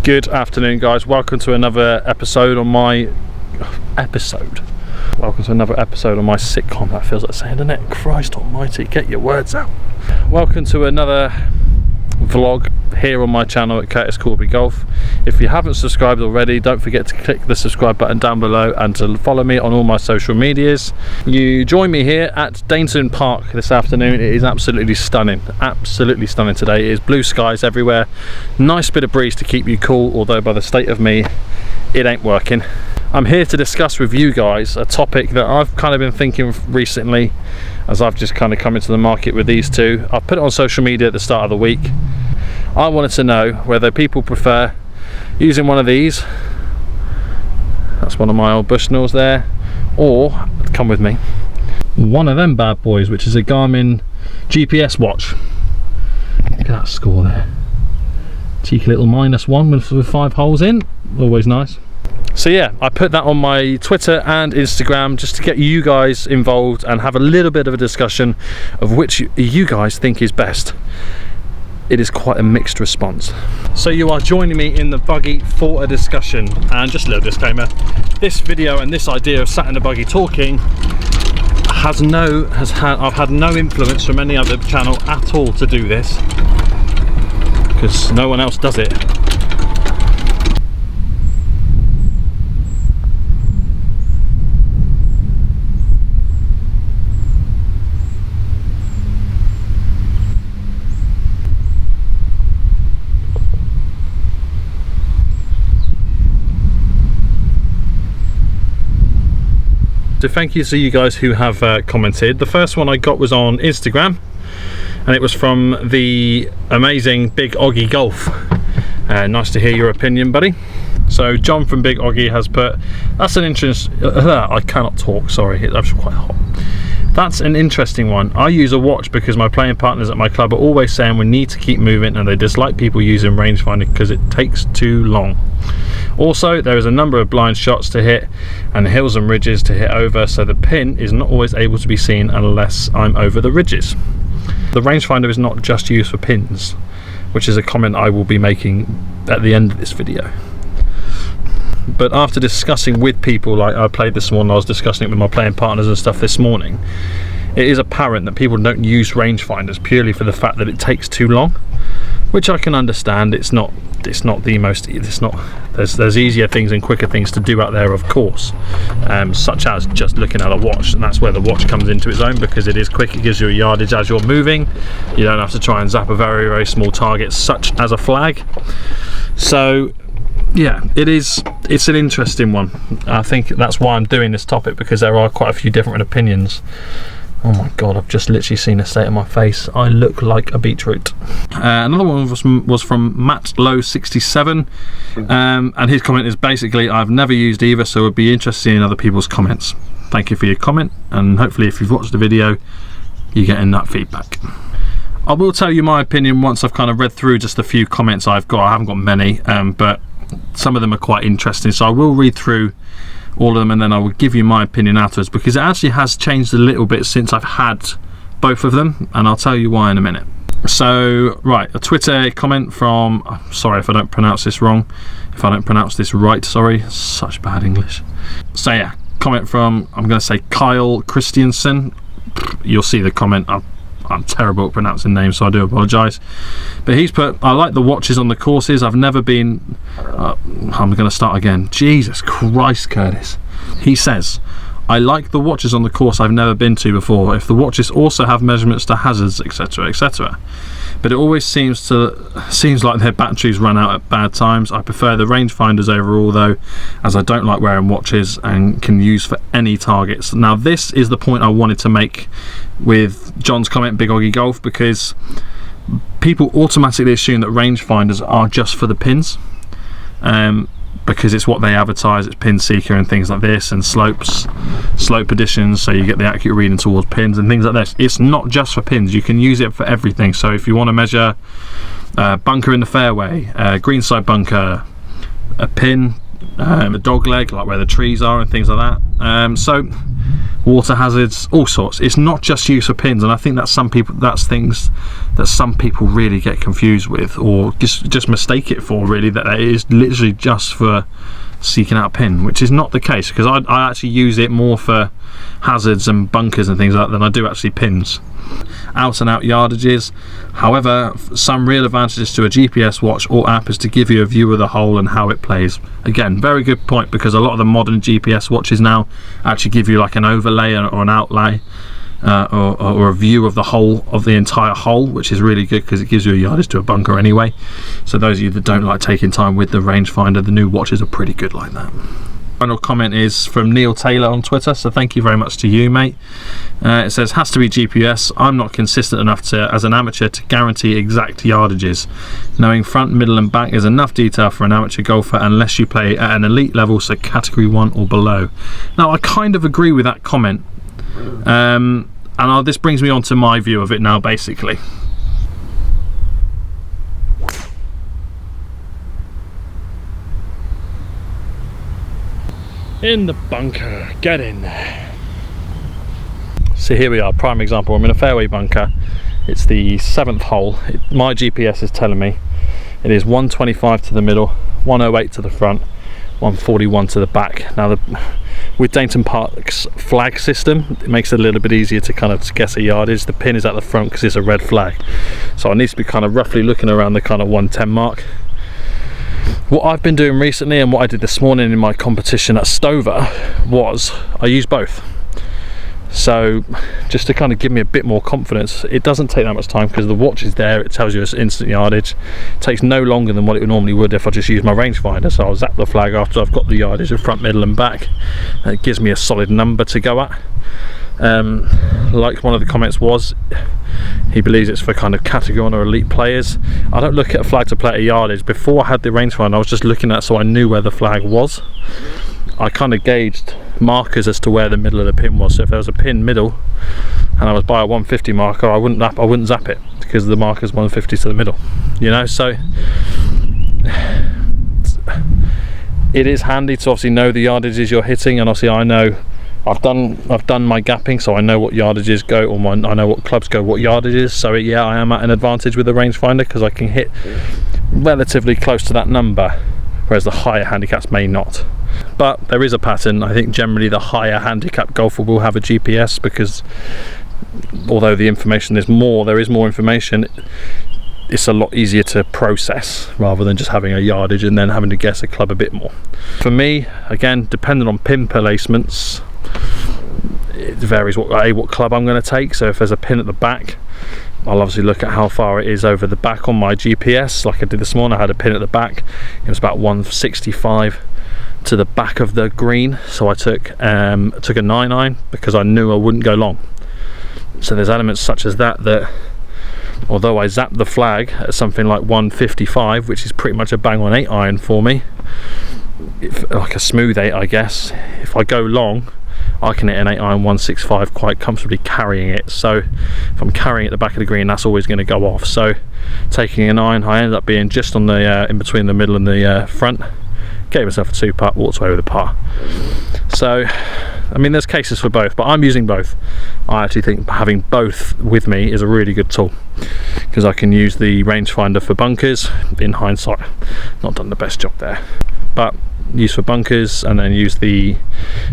Good afternoon, guys. Welcome to another episode on my Welcome to another episode on my sitcom. That feels like saying, doesn't it? Christ almighty, get your words out. Welcome to another vlog here on my channel at Curtis Corby Golf. If you haven't subscribed already, don't forget to click the subscribe button down below and to follow me on all my social medias. You join me here at Dainton Park this afternoon. It is absolutely stunning today. It is blue skies everywhere, nice bit of breeze to keep you cool, although by the state of me it ain't working. I'm here to discuss with you guys a topic that I've kind of been thinking recently as I've just kind of come into the market with these two. I put it on social media at the start of the week. I wanted to know whether people prefer using one of these, that's one of my old Bushnells there, or, come with me, one of them bad boys, which is a GARMIN GPS watch. Look at that score there. Cheeky little -1 with 5 holes in, always nice. So yeah, I put that on my Twitter and Instagram just to get you guys involved and have a little bit of a discussion of which you guys think is best. It is quite a mixed response. So you are joining me in the buggy for a discussion, and just a little disclaimer, this video and this idea of sat in the buggy talking I've had no influence from any other channel at all to do this, because no one else does it. So thank you to you guys who have commented. The first one I got was on Instagram, and it was from the amazing Big Oggy Golf. Nice to hear your opinion, buddy. So John from Big Oggy has put, that's an interesting, I cannot talk, sorry, that's quite hot. That's an interesting one. I use a watch because my playing partners at my club are always saying we need to keep moving, and they dislike people using rangefinder because it takes too long. Also, there is a number of blind shots to hit and hills and ridges to hit over, so the pin is not always able to be seen unless I'm over the ridges. The rangefinder is not just used for pins, which is a comment I will be making at the end of this video. But after discussing with people, like I played this morning, I was discussing it with my playing partners and stuff this morning, it is apparent that people don't use rangefinders purely for the fact that it takes too long, which I can understand. It's not the most, there's easier things and quicker things to do out there, of course, such as just looking at a watch, and that's where the watch comes into its own, because it is quick, it gives you a yardage as you're moving, you don't have to try and zap a very, very small target such as a flag. So yeah, it's an interesting one. I think that's why I'm doing this topic, because there are quite a few different opinions. Oh my god, I've just literally seen the state of my face. I look like a beetroot. Another one was from Matt Low 67, and his comment is basically, I've never used either, so it would be interesting in other people's comments. Thank you for your comment, and hopefully if you've watched the video you're getting that feedback. I will tell you my opinion once I've kind of read through just a few comments I've got. I haven't got many, but some of them are quite interesting, so I will read through all of them and then I will give you my opinion afterwards, because it actually has changed a little bit since I've had both of them, and I'll tell you why in a minute. So right, a Twitter comment from, sorry if I don't pronounce this wrong, if I don't pronounce this right, sorry, such bad English. So yeah, comment from, I'm going to say Kyle Christiansen. You'll see the comment. I'm terrible at pronouncing names, so I do apologise. But he's put, I like the watches on the courses. I've never been, I'm going to start again. Jesus Christ, Curtis. He says, I like the watches on the course I've never been to before. If the watches also have measurements to hazards, etc, etc. But it always seems like their batteries run out at bad times. I prefer the rangefinders overall though, as I don't like wearing watches and can use for any targets. Now this is the point I wanted to make with John's comment, Big Oggy Golf, because people automatically assume that rangefinders are just for the pins, because it's what they advertise. It's pin seeker and things like this, and slope additions, so you get the accurate reading towards pins and things like this. It's not just for pins, you can use it for everything. So if you want to measure bunker in the fairway, greenside bunker, a pin, a dog leg, like where the trees are and things like that. So water hazards, all sorts. It's not just use for pins, and I think that's things that some people really get confused with, or just mistake it for, really, that it is literally just for seeking out a pin, which is not the case, because I actually use it more for hazards and bunkers and things like that than I do actually pins. Out and out yardages. However, some real advantages to a GPS watch or app is to give you a view of the hole and how it plays. Again, very good point, because a lot of the modern GPS watches now actually give you like an overlay or an outlay, or a view of the whole of the entire hole, which is really good because it gives you a yardage to a bunker anyway. So those of you that don't like taking time with the rangefinder, the new watches are pretty good like that. Final comment is from Neil Taylor on Twitter, so thank you very much to you, mate. It says, has to be GPS. I'm not consistent enough as an amateur to guarantee exact yardages. Knowing front, middle and back is enough detail for an amateur golfer unless you play at an elite level, so category 1 or below. Now, I kind of agree with that comment, and this brings me on to my view of it now, basically. In the bunker, get in there. So here we are, prime example. I'm in a fairway bunker. It's the 7th hole. My GPS is telling me it is 125 to the middle, 108 to the front, 141 to the back. Now, with Dainton Park's flag system, it makes it a little bit easier to kind of guess a yardage. The pin is at the front because it's a red flag, so I need to be kind of roughly looking around the kind of 110 mark. What I've been doing recently, and what I did this morning in my competition at Stover, was I used both. So just to kind of give me a bit more confidence, it doesn't take that much time because the watch is there, it tells you it's instant yardage. It takes no longer than what it normally would if I just used my rangefinder. So I'll zap the flag after I've got the yardage of front, middle and back, and it gives me a solid number to go at. Like one of the comments was, he believes it's for kind of category 1 or elite players. I don't look at a flag to play at yardage. Before I had the rangefinder, I was just looking at so I knew where the flag was. I kind of gauged markers as to where the middle of the pin was. So if there was a pin middle and I was by a 150 marker, I wouldn't zap it because the marker's 150 to the middle, you know. So it is handy to obviously know the yardages you're hitting, and obviously I know I've done my gapping, so I know what yardages go, or I know what clubs go what yardages. So yeah, I am at an advantage with the rangefinder because I can hit relatively close to that number, whereas the higher handicaps may not. But there is a pattern. I think generally the higher handicap golfer will have a GPS, because although the information is more, there is more information, it's a lot easier to process rather than just having a yardage and then having to guess a club a bit more. For me, again, depending on pin placements, it varies what club I'm going to take. So if there's a pin at the back, I'll obviously look at how far it is over the back on my GPS. Like I did this morning, I had a pin at the back. It was about 165 to the back of the green, so I took a 9-iron because I knew I wouldn't go long. So there's elements such as that although I zapped the flag at something like 155, which is pretty much a bang on 8-iron for me, like a smooth 8 I guess, if I go long I can hit an 8-iron 165 quite comfortably carrying it. So if I'm carrying at the back of the green, that's always going to go off. So taking an iron, I ended up being just on the in between the middle and the front, gave myself a 2-putt, walked away with a par. So I mean, there's cases for both, but I'm using both. I actually think having both with me is a really good tool, because I can use the rangefinder for bunkers. In hindsight, not done the best job there, but use for bunkers, and then use the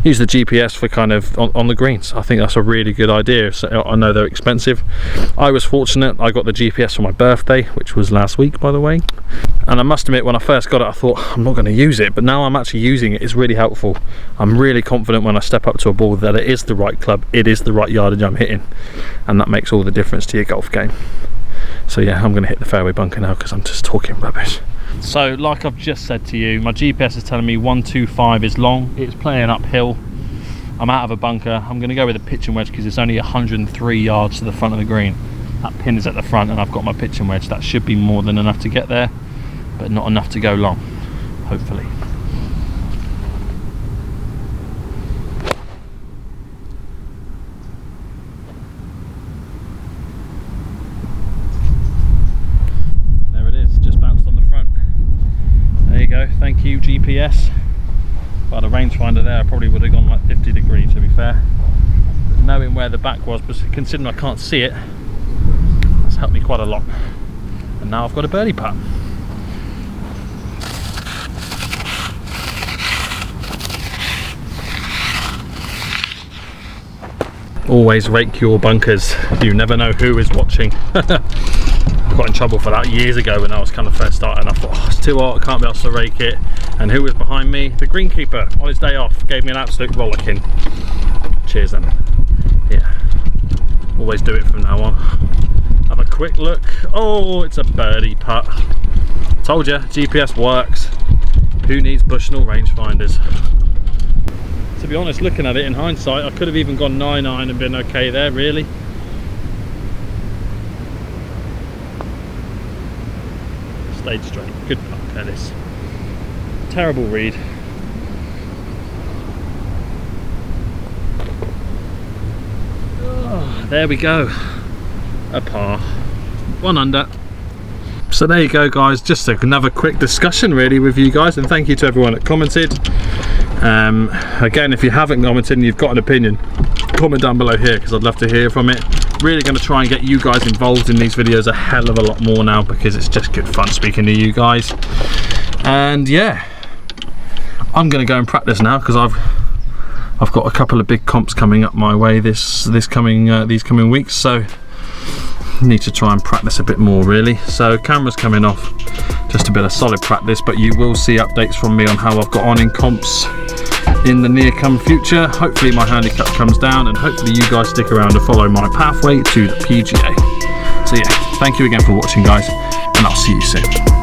GPS for kind of on the greens. I think that's a really good idea. So I know they're expensive. I was fortunate, I got the GPS for my birthday, which was last week, by the way, and I must admit, when I first got it I thought I'm not going to use it, but now I'm actually using it. It's really helpful. I'm really confident when I step up to a ball that it is the right club, it is the right yardage I'm hitting, and that makes all the difference to your golf game. So yeah, I'm going to hit the fairway bunker now because I'm just talking rubbish. So like I've just said to you, my GPS is telling me 125 is long. It's playing uphill. I'm out of a bunker. I'm going to go with a pitching wedge because it's only 103 yards to the front of the green. That pin is at the front and I've got my pitching wedge. That should be more than enough to get there, but not enough to go long, hopefully. Thank you, GPS. By the rangefinder there, I probably would have gone like 50 degrees, to be fair. knowing where the back was, but considering I can't see it, that's helped me quite a lot. And now I've got a birdie putt. Always rake your bunkers, you never know who is watching. I got in trouble for that years ago when I was kind of first starting. I thought, oh, it's too hot, I can't be asked to rake it. And who was behind me? The greenkeeper on his day off gave me an absolute rollicking. Cheers then. Yeah, always do it from now on. Have a quick look. Oh, it's a birdie putt. Told you, GPS works. Who needs Bushnell rangefinders? To be honest, looking at it in hindsight, I could have even gone 9-iron and been okay there, really. Stayed straight. Good putt, Ellis. Terrible read. Oh, there we go. A par. 1 under. So there you go, guys. Just another quick discussion really with you guys, and thank you to everyone that commented. Again, if you haven't commented and you've got an opinion, comment down below here, because I'd love to hear from it. Really going to try and get you guys involved in these videos a hell of a lot more now, because it's just good fun speaking to you guys. And yeah, I'm going to go and practice now, because I've got a couple of big comps coming up my way these coming weeks, so need to try and practice a bit more really. So camera's coming off, just a bit of solid practice, but you will see updates from me on how I've got on in comps in the near come future. Hopefully my handicap comes down, and hopefully you guys stick around to follow my pathway to the PGA. So yeah, thank you again for watching, guys, and I'll see you soon.